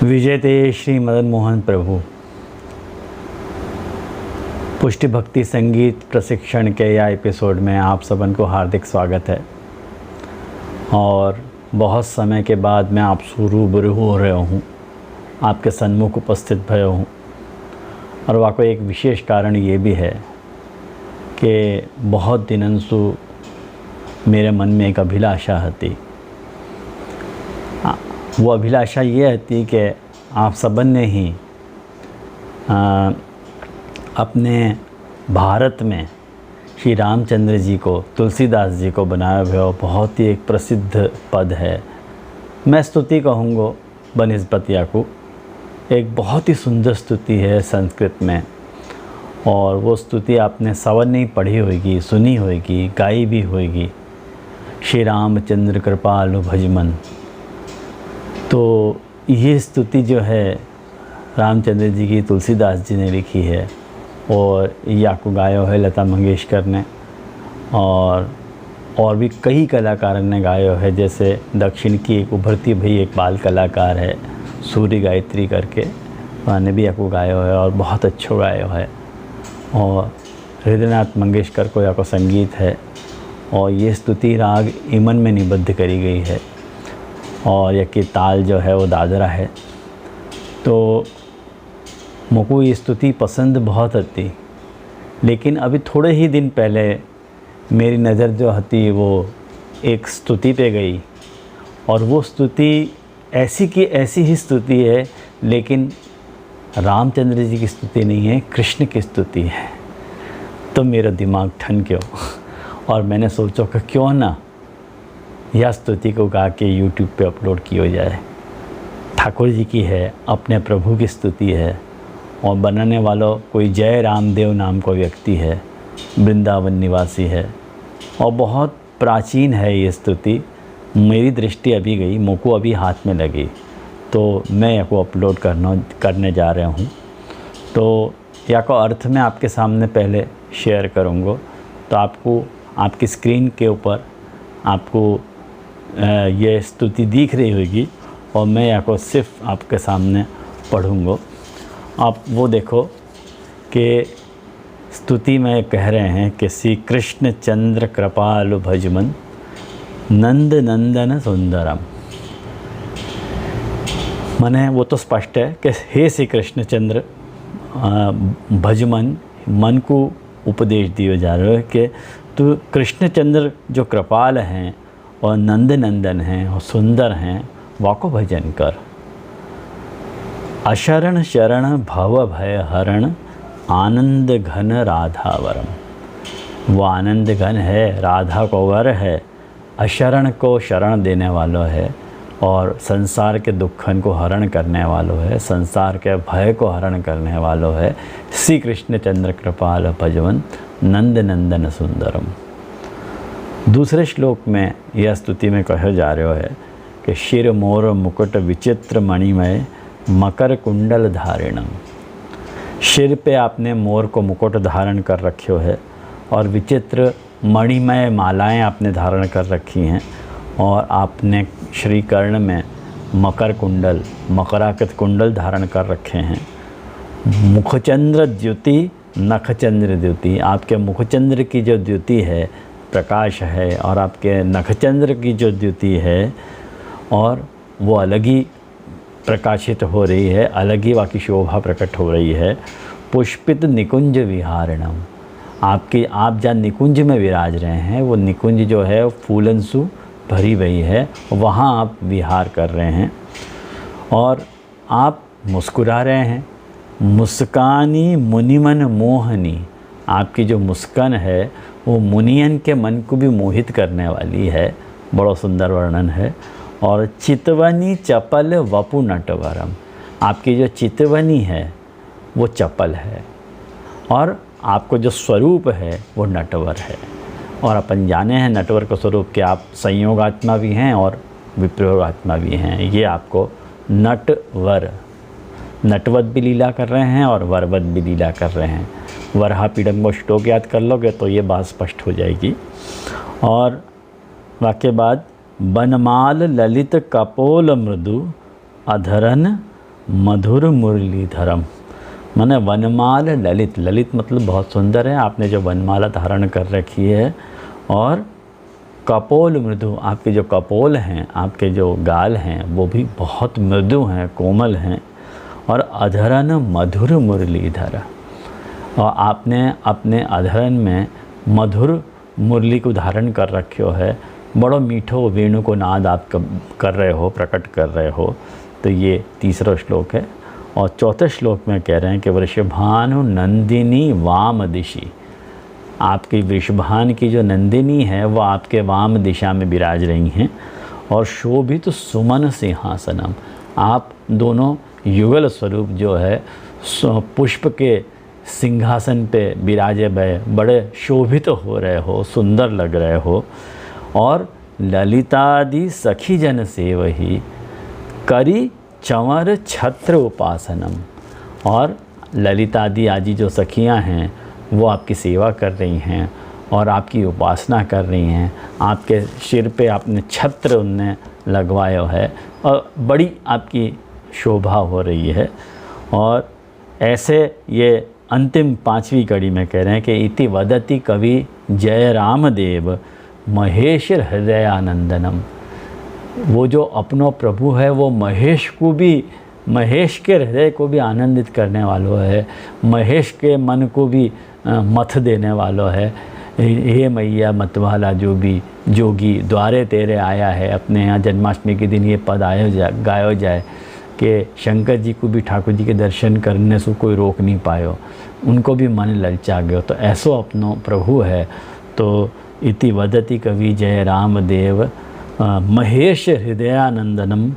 विजयते श्री मदन मोहन प्रभु पुष्टि भक्ति संगीत प्रशिक्षण के या एपिसोड में आप सबन को हार्दिक स्वागत है। और बहुत समय के बाद मैं आप रूबरू हो रहा हूँ, आपके सन्मुख उपस्थित भयो हूँ। और वाकई एक विशेष कारण ये भी है कि बहुत दिनों से मेरे मन में एक अभिलाषा थी। वो अभिलाषा ये थी कि आप सबन ने ही अपने भारत में श्री रामचंद्र जी को, तुलसीदास जी को बनाया हुआ बहुत ही एक प्रसिद्ध पद है। मैं स्तुति कहूँगा बनिस्बत याकू, एक बहुत ही सुंदर स्तुति है संस्कृत में। और वो स्तुति आपने सवन नहीं पढ़ी होगी, सुनी होगी, गाई भी होगी। श्री रामचंद्र कृपालु भजमन। तो ये स्तुति जो है रामचंद्र जी की तुलसीदास जी ने लिखी है और याकू गायो है लता मंगेशकर ने, और भी कई कलाकारों ने गायो है। जैसे दक्षिण की एक उभरती भई एक बाल कलाकार है सूर्य गायत्री करके, उन्होंने भी याकू गायो है और बहुत अच्छा गायो है। और हृदयनाथ मंगेशकर को याको संगीत है और ये स्तुति राग ईमन में निबद्ध करी गई है और यकी ताल जो है वो दादरा है। तो मुझको ये स्तुति पसंद बहुत थी, लेकिन अभी थोड़े ही दिन पहले मेरी नज़र जो थी वो एक स्तुति पे गई। और वो स्तुति ऐसी की ऐसी ही स्तुति है, लेकिन रामचंद्र जी की स्तुति नहीं है, कृष्ण की स्तुति है। तो मेरा दिमाग ठन क्यों, और मैंने सोचा कि क्यों ना यह स्तुति को गा के यूट्यूब पे अपलोड किया जाए। ठाकुर जी की है, अपने प्रभु की स्तुति है और बनाने वालों कोई जय रामदेव नाम का व्यक्ति है, वृंदावन निवासी है और बहुत प्राचीन है ये स्तुति। मेरी दृष्टि अभी गई, मुझको अभी हाथ में लगी, तो मैं याको अपलोड करने जा रहा हूँ। तो याको अर्थ में आपके सामने पहले शेयर करूँगा। तो आपको आपकी स्क्रीन के ऊपर आपको ये स्तुति दिख रही होगी और मैं याको सिर्फ आपके सामने पढ़ूँगा। आप वो देखो कि स्तुति में कह रहे हैं कि श्री कृष्ण चंद्र कृपालु भजमन नंद नंदन सुंदरम। मने वो तो स्पष्ट है कि हे श्री कृष्ण चंद्र भजमन, मन को उपदेश दिया जा रहा है कि तो कृष्ण चंद्र जो कृपाल हैं और नंद नंदन हैं और सुंदर हैं, वाको भजन कर। अशरण शरण भव भय हरण आनंद घन राधावरम। वो आनंद घन है, राधा को वर है, अशरण को शरण देने वालों है और संसार के दुखन को हरण करने वालों है, संसार के भय को हरण करने वालों है। श्री कृष्ण चंद्र कृपाल भजवन नंद नंदन सुंदरम। दूसरे श्लोक में यह स्तुति में कहा जा रहा है कि शिर मोर मुकुट विचित्र मणिमय मकर कुंडल धारिणम। सिर पे आपने मोर को मुकुट धारण कर रखियो है और विचित्र मणिमय मालाएं आपने धारण कर रखी हैं और आपने श्री कर्ण में मकर कुंडल, मकराकृत कुंडल धारण कर रखे हैं। मुखचंद्र द्युति नखचंद्र द्युति, आपके मुखचंद्र की जो द्युति है प्रकाश है और आपके नखचंद्र की जो द्युति है और वो अलग ही प्रकाशित हो रही है, अलग ही वाकी शोभा प्रकट हो रही है। पुष्पित निकुंज विहारिणम, आप जहाँ निकुंज में विराज रहे हैं वो निकुंज जो है वो फूलन से भरी हुई है, वहाँ आप विहार कर रहे हैं और आप मुस्कुरा रहे हैं। मुस्कानी मुनिमन मोहनी, आपकी जो मुस्कान है वो मुनियन के मन को भी मोहित करने वाली है। बड़ा सुंदर वर्णन है। और चितवनी चपल वपु नटवरम, आपकी जो चितवनी है वो चपल है और आपको जो स्वरूप है वो नटवर है। और अपन जाने हैं नटवर का स्वरूप कि आप संयोगात्मा भी हैं और विप्रयोगात्मा भी हैं। ये आपको नटवर नटवत भी लीला कर रहे हैं और वरवत भी लीला कर रहे हैं। वरहा पीडंगो श्लोक याद कर लोगे तो ये बात स्पष्ट हो जाएगी। और वाक्य बाद बनमाल ललित कपोल मृदु अधरन मधुर मुरलीधरम। माने वनमाल ललित, ललित मतलब बहुत सुंदर है, आपने जो वनमाला धारण कर रखी है, और कपोल मृदु, आपके जो कपोल हैं, आपके जो गाल हैं वो भी बहुत मृदु हैं, कोमल हैं, और अधरन मधुर मुरलीधर, और आपने अपने अधरन में मधुर मुरली को धारण कर रखियो है, बड़ो मीठो वेणु को नाद आप कर रहे हो, प्रकट कर रहे हो। तो ये तीसरा श्लोक है। और चौथे श्लोक में कह रहे हैं कि वृषभानु नंदिनी वाम दिशि, आपकी वृषभान की जो नंदिनी है वो आपके वाम दिशा में विराज रही हैं, और शोभित सुमन सिंहासनम, आप दोनों युगल स्वरूप जो है पुष्प के सिंहासन पे विराजे भय बड़े शोभित हो रहे हो, सुंदर लग रहे हो। और ललितादि सखी जन सेवही करी चंवर छत्र उपासनम, और ललितादि आदि जो सखियां हैं वो आपकी सेवा कर रही हैं और आपकी उपासना कर रही हैं। आपके सिर पे आपने छत्र उनने लगवाया है और बड़ी आपकी शोभा हो रही है। और ऐसे ये अंतिम 5वीं कड़ी में कह रहे हैं कि इति वदति कवि जय रामदेव महेश हृदयानंदनम, वो जो अपनो प्रभु है वो महेश को भी, महेश के हृदय को भी आनंदित करने वालों है, महेश के मन को भी मथ देने वालों है। हे मैया मतवाला जो भी जोगी द्वारे तेरे आया है, अपने यहाँ जन्माष्टमी के दिन ये पद गायो जाए कि शंकर जी को भी ठाकुर जी के दर्शन करने से कोई रोक नहीं पायो, उनको भी मन ललचा गयो। तो ऐसो अपनो प्रभु है। तो इति वदति कवि जय रामदेव महेश हृदयानंदनम,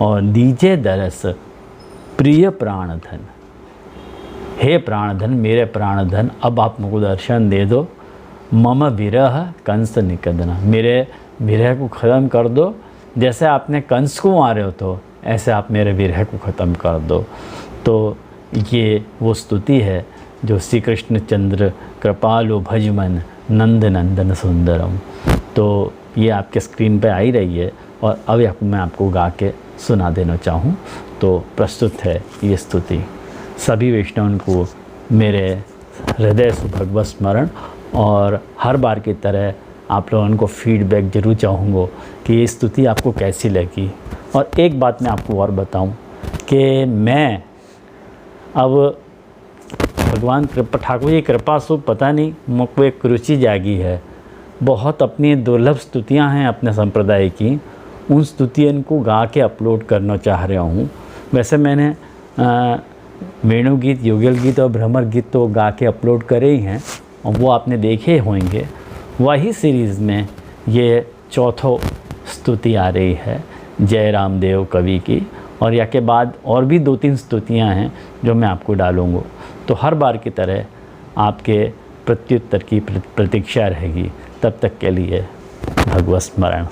और दीजे दरस प्रिय प्राणधन, हे प्राणधन, मेरे प्राणधन अब आप मुझको दर्शन दे दो। मम विरह कंस निकदना, मेरे विरह को ख़त्म कर दो, जैसे आपने कंस को मारे हो तो ऐसे आप मेरे विरह को ख़त्म कर दो। तो ये वो स्तुति है जो श्री कृष्ण चंद्र कृपालु भजमन नंद नंदन सुंदरम। तो ये आपके स्क्रीन पे आई रही है और अब मैं आपको गा के सुना देना चाहूँ तो प्रस्तुत है ये स्तुति। सभी वैष्णवन को मेरे हृदय से भगवत स्मरण, और हर बार की तरह आप लोगों को फीडबैक ज़रूर चाहूँगा कि ये स्तुति आपको कैसी लगी। और एक बात मैं आपको और बताऊं कि मैं अब भगवान कृपा ठाकुर जी कृपा से पता नहीं मुझको एक रुचि जागी है, बहुत अपनी दुर्लभ स्तुतियां हैं अपने संप्रदाय की, उन स्तुतियों को गा के अपलोड करना चाह रहा हूँ। वैसे मैंने वेणु गीत, युगल गीत और भ्रमर गीत तो गा के अपलोड करे ही हैं और वो आपने देखे होंगे। वही सीरीज़ में ये चौथो स्तुति आ रही है जय रामदेव कवि की, और या के बाद और भी 2-3 स्तुतियाँ हैं जो मैं आपको डालूँगा। तो हर बार की तरह आपके प्रत्युत्तर की प्रतीक्षा रहेगी। तब तक के लिए भगवत स्मरण।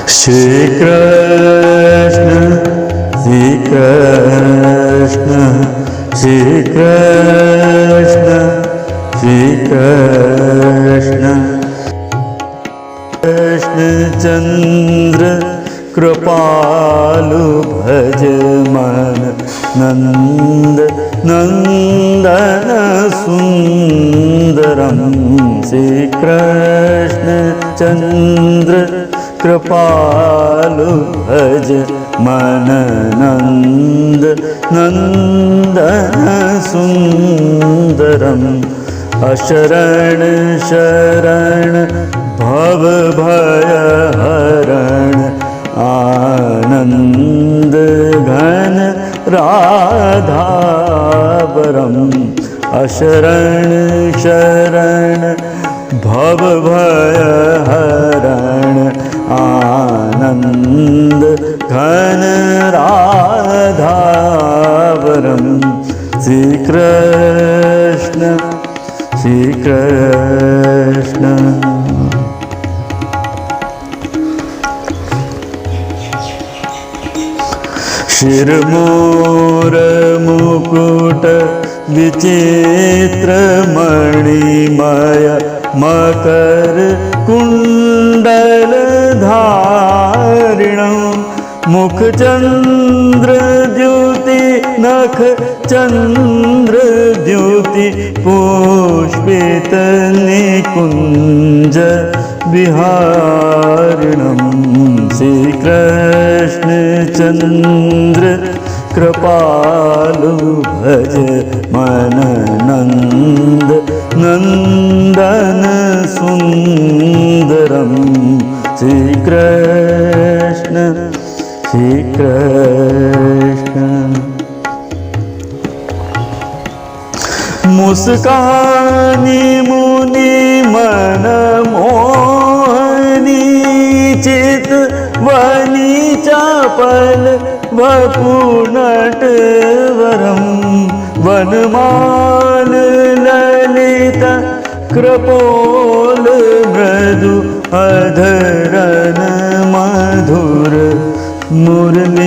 श्री कृष्ण श्री कृष्ण श्री कृष्ण श्री कृष्ण कृष्ण चंद्र कृपालु भज मन नंद नंदन सुंदरम। श्री कृष्ण चंद्र कृपालु भज मन नंद नंदन सुंदरम। अशरण शरण भव भय हरण आनंद घन राधावरम। अशरण शरण भव भय हरण आनंद घन राधावरम। श्री कृष्ण श्री कृष्ण। शिरमोर मुकुट विचित्र मणिमय मकर कुंडल धारिणं मुख चंद्र द्युति नख चंद्र द्युति पुष्पित निकुंज विहारिणं श्री कृष्ण चंद्र कृपालु भज मन नंद नंदन सुंदरम श्री कृष्ण श्री कृष्ण। मुस्कानी मुनि मन मोहनी चित वनी चापल वपुनटवरं वनमाल ललित कृपोल मृदु अधरन मधुर मुरलीधरं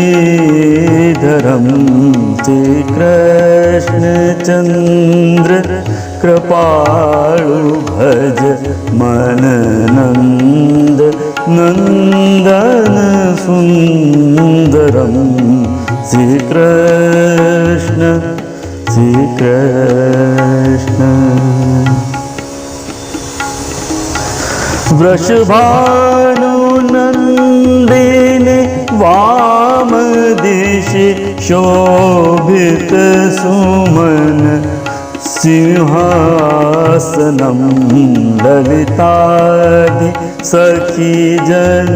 श्री कृष्ण चंद्र कृपालु भज मन नंद नंदन सुंदरम श्री कृष्ण श्री कृष्ण। वृषभानुनंदिनी वाम दिशि शोभित सुमन सिंहासनं ललितादि सखी जन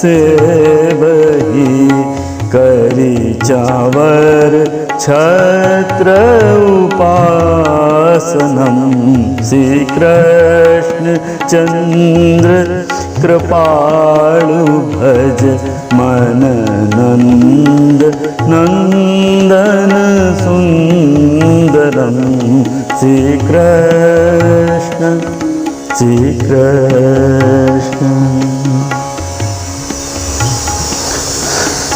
सेवहि करि चावर छत्र उपासनं श्री कृष्ण चंद्र कृपालु भज मन नंद नंदन सुंदरम श्री कृष्ण श्री कृष्ण।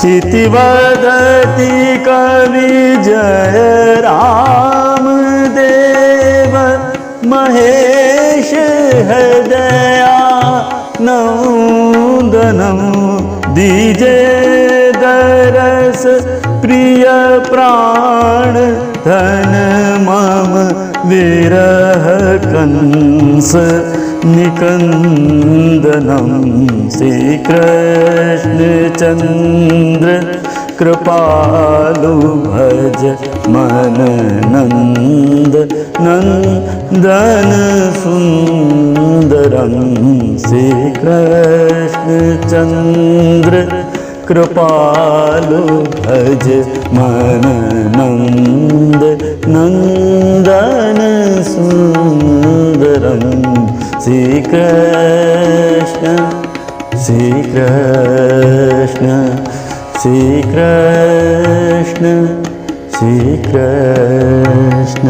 इति वदति कवि जय रामदेव महेश हृदया नंदनं दीजे दरस प्रिय प्राण धन मम विरह कंस निकंदनं श्री कृष्ण चंद्र कृपालु भज मन नंद नंदन सुंदरं श्री कृष्ण चंद्र कृपालु भज मन नंद नंदन सुंदरं श्री कृष्ण श्री कृष्ण श्री कृष्ण श्री कृष्ण।